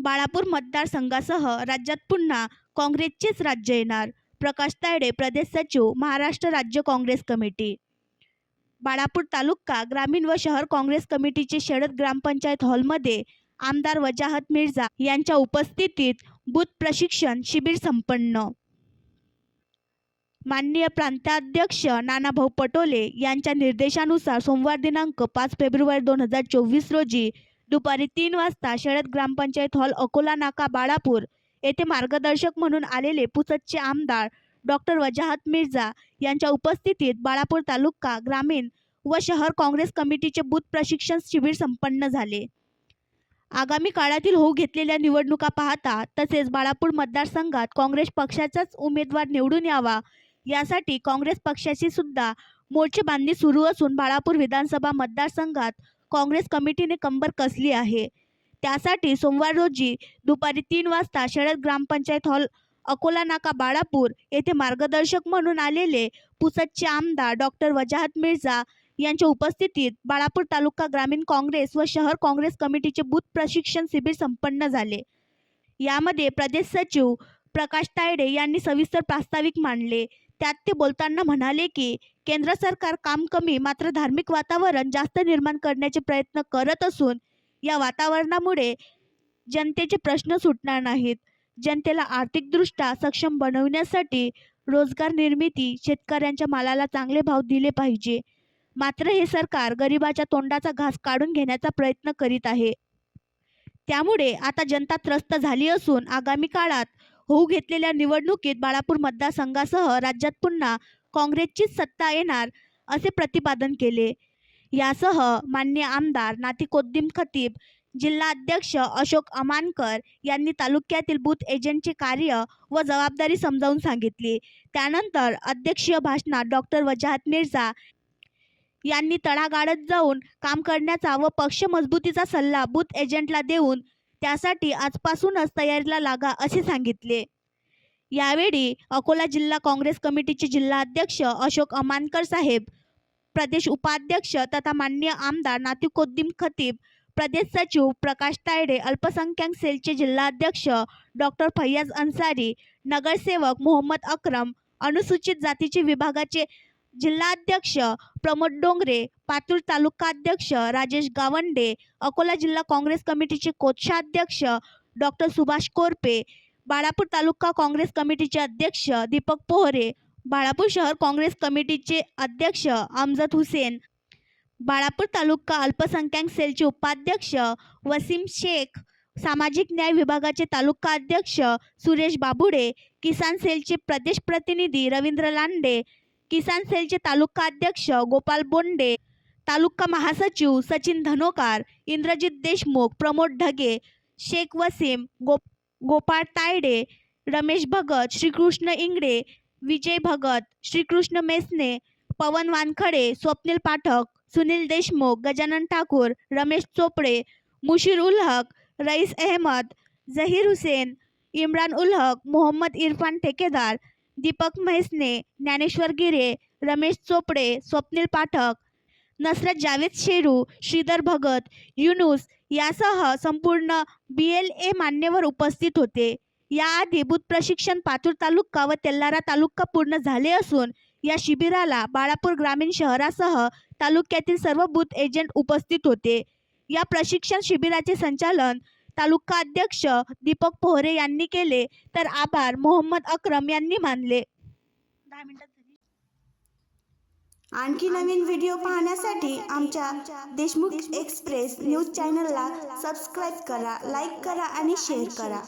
बाळापूर मतदारसंघासह राज्यात पुन्हा काँग्रेसचेच राज्य येणार. प्रकाश तायडे, प्रदेश सचिव, महाराष्ट्र राज्य काँग्रेस कमिटी. बाळापूर तालुका ग्रामीण व शहर काँग्रेस कमिटीचे शरद ग्रामपंचायत हॉलमध्ये आमदार वजाहत मिर्झा यांच्या उपस्थितीत बूथ प्रशिक्षण शिबिर संपन्न. माननीय प्रांताध्यक्ष नानाभाऊ पटोले यांच्या निर्देशानुसार सोमवार दिनांक 5 फेब्रुवारी 2024 रोजी दुपारी 3 वाजता शरद ग्रामपंचायत हॉल, अकोला नाका, बाळापूर येथे मार्गदर्शक म्हणून आलेले पुसदचे आमदार डॉक्टर वजाहत मिर्झा यांच्या उपस्थितीत बाळापूर तालुका ग्रामीण व शहर काँग्रेस कमिटीचे बूथ प्रशिक्षण शिबिर संपन्न झाले. आगामी काळातील होऊ घेतलेल्या निवडणुका पाहता तसेच बाळापूर मतदारसंघात काँग्रेस पक्षाचाच उमेदवार निवडून यावा यासाठी काँग्रेस पक्षाची सुद्धा मोर्चे बांधणी सुरू असून बाळापूर विधानसभा मतदारसंघात काँग्रेस कमिटीने कंबर कसली आहे. त्यासाठी सोमवार रोजी दुपारी 3 वाजता शरद ग्रामपंचायत हॉल, अकोला नाका, बाळापूर येथे मार्गदर्शक म्हणून आलेले पुसदचे आमदार डॉक्टर वजाहत मिर्झा यांच्या उपस्थितीत बाळापूर तालुका ग्रामीण काँग्रेस व शहर काँग्रेस कमिटीचे बूथ प्रशिक्षण शिबिर संपन्न झाले. यामध्ये प्रदेश सचिव प्रकाश तायडे यांनी सविस्तर प्रास्ताविक मांडले. त्यात ते बोलताना म्हणाले की केंद्र सरकार काम कमी मात्र धार्मिक वातावरण जास्त निर्माण करण्याचे प्रयत्न करत असून या वातावरणामुळे जनतेचे प्रश्न सुटणार नाहीत. जनतेला आर्थिकदृष्ट्या सक्षम बनवण्यासाठी रोजगार निर्मिती, शेतकऱ्यांच्या मालाला चांगले भाव दिले पाहिजे. मात्र हे सरकार गरिबाच्या तोंडाचा घास काढून घेण्याचा प्रयत्न करीत आहे. त्यामुळे आता जनता त्रस्त झाली असून आगामी काळात होऊ घेतलेल्या निवडणुकीत बाळापूर मतदारसंघासह राज्यात पुन्हा काँग्रेसचीच सत्ता येणार असे प्रतिपादन केले. यासह माननीय आमदार नातीकोद्दीन खतीब, जिल्हाध्यक्ष अशोक अमानकर यांनी तालुक्यातील बूथ एजंटचे कार्य व जबाबदारी समजावून सांगितली. त्यानंतर अध्यक्षीय भाषणात डॉक्टर वजाहत मिर्झा यांनी तळागाळात जाऊन काम करण्याचा व पक्ष मजबूतीचा सल्ला बूथ एजंटला देऊन त्यासाठी आजपासूनच तयारीला लागा असे सांगितले. यावेळी अकोला जिल्हा काँग्रेस कमिटीचे जिल्हाध्यक्ष अशोक अमानकर साहेब, प्रदेश उपाध्यक्ष तथा माननीय आमदार नातीकोद्दीन खतीब, प्रदेश सचिव प्रकाश तायडे, अल्पसंख्याक सेलचे जिल्हाध्यक्ष डॉक्टर फैयाज अन्सारी, नगरसेवक मोहम्मद अकरम, अनुसूचित जातीचे विभागाचे जिल्हाध्यक्ष प्रमोद डोंगरे, पातूर तालुकाध्यक्ष राजेश गावंडे, अकोला जिल्हा काँग्रेस कमिटीचे कोषाध्यक्ष डॉक्टर सुभाष कोरपे, बाळापूर तालुका काँग्रेस कमिटीचे अध्यक्ष दीपक पोहरे, बाळापूर शहर काँग्रेस कमिटीचे अध्यक्ष अमजद हुसेन, बाळापूर तालुका अल्पसंख्याक सेलचे उपाध्यक्ष वसीम शेख, सामाजिक न्याय विभागाचे तालुका अध्यक्ष सुरेश बाबुडे, किसान सेलचे प्रदेश प्रतिनिधी रवींद्र लांडे, किसान सेलचे तालुका अध्यक्ष गोपाल बोंडे, तालुका महासचिव सचिन धनोकार, इंद्रजित देशमुख, प्रमोद ढगे, शेख वसीम, गोपाळ तायडे, रमेश भगत, श्रीकृष्ण इंगडे, विजय भगत, श्रीकृष्ण मेसने, पवन वानखडे, स्वप्नील पाठक, सुनील देशमुख, गजानन ठाकूर, रमेश चोपडे, मुशीर उल हक, रईस अहमद, झहीर हुसेन, इम्रान उल हक, मोहम्मद इरफान ठेकेदार, दीपक म्हैसने, ज्ञानेश्वर गिरे, रमेश चोपडे, स्वप्नील पाठक, नसरत जावेद शेरू, श्रीधर भगत, युनुस यासह संपूर्ण BLA मान्यवर उपस्थित होते. याआधी बूथ प्रशिक्षण पातूर तालुका व तेल्लारा तालुका पूर्ण झाले असून या शिबिराला बाळापूर ग्रामीण शहरासह तालुक्यातील सर्व बूथ एजंट उपस्थित होते. या प्रशिक्षण शिबिराचे संचालन तालुका अध्यक्ष दीपक पोहरे यांनी केले तर आभार मोहम्मद अकरम यांनी मानले. 10 मिनिटात आणखी नवीन व्हिडिओ पाहण्यासाठी आमच्या देशमुख एक्सप्रेस न्यूज चॅनलला सबस्क्राईब करा, लाईक करा आणि शेअर करा.